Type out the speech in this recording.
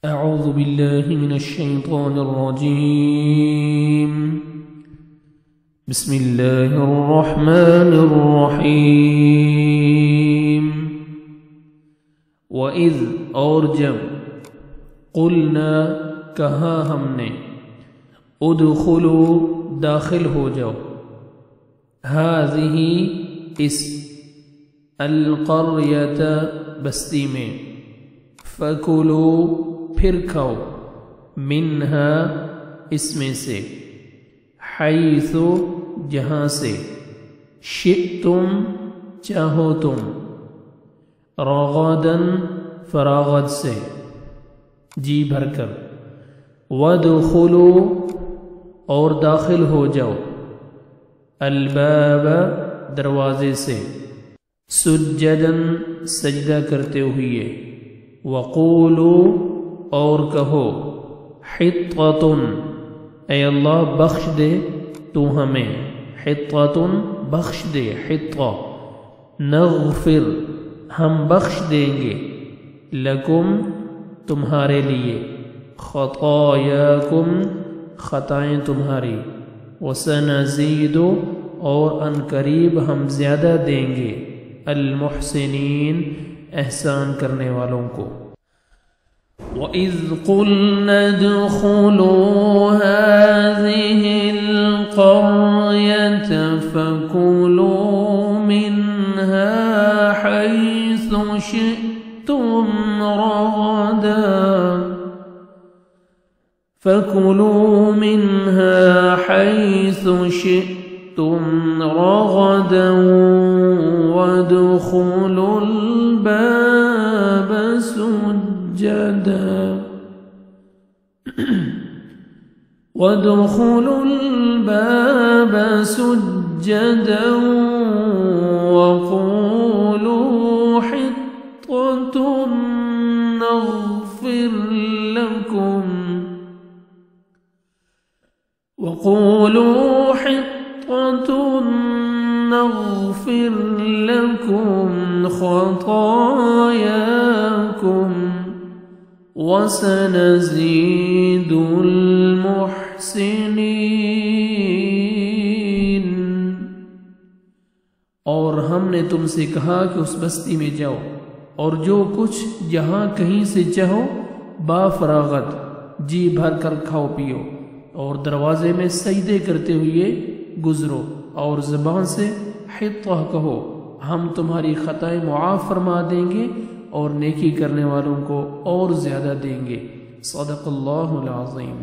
أعوذ بالله من الشيطان الرجيم. بسم الله الرحمن الرحيم. وَإِذْ اور جب قلنا کہا ہم نے ادخلوا داخل ہو جاؤ هذه اس القریۃ بستی میں فَكُلُوا پھر کھاؤ منہا اس میں سے حیث جہاں سے شئتم چاہو تم رغداً فراغت سے جی بھر کر وَادْخُلُوا اور داخل ہو جاؤ الباب دروازے سے سجداً سجدہ کرتے ہوئے وَقُولُوا اور کہو حِطَّةٌ اے اللہ بخش دے تو ہمیں حِطَّةٌ بخش دے حِطَّة نغفر ہم بخش دیں گے لکم تمہارے لیے خطایاکم خطائیں تمہاری وسنزید اور ان قریب ہم زیادہ دیں گے المحسنین احسان کرنے والوں کو. وَإِذْ قُلْنَا ادْخُلُوا هَٰذِهِ الْقَرْيَةَ فَكُلُوا مِنْهَا حَيْثُ شِئْتُمْ رَغَدًا وَادْخُلُوا الْبَابَ سُجَّدًا وَقُولُوا حِطَّةٌ نَغْفِرْ لَكُمْ خَطَايَاكُمْ وَسَنَزِيدُ الْمُحْسِنِينَ. اور ہم نے تم سے کہا کہ اس بستی میں جاؤ اور جو کچھ جہاں کہیں سے چاہو با فراغت جی بھر کر کھاؤ پیو اور دروازے میں سجدے کرتے ہوئے گزرو اور زبان سے حِطَّة کہو ہم تمہاری خطائیں معاف فرما دیں گے اور نیکی کرنے والوں کو اور زیادہ دیں گے. صدق اللہ العظیم.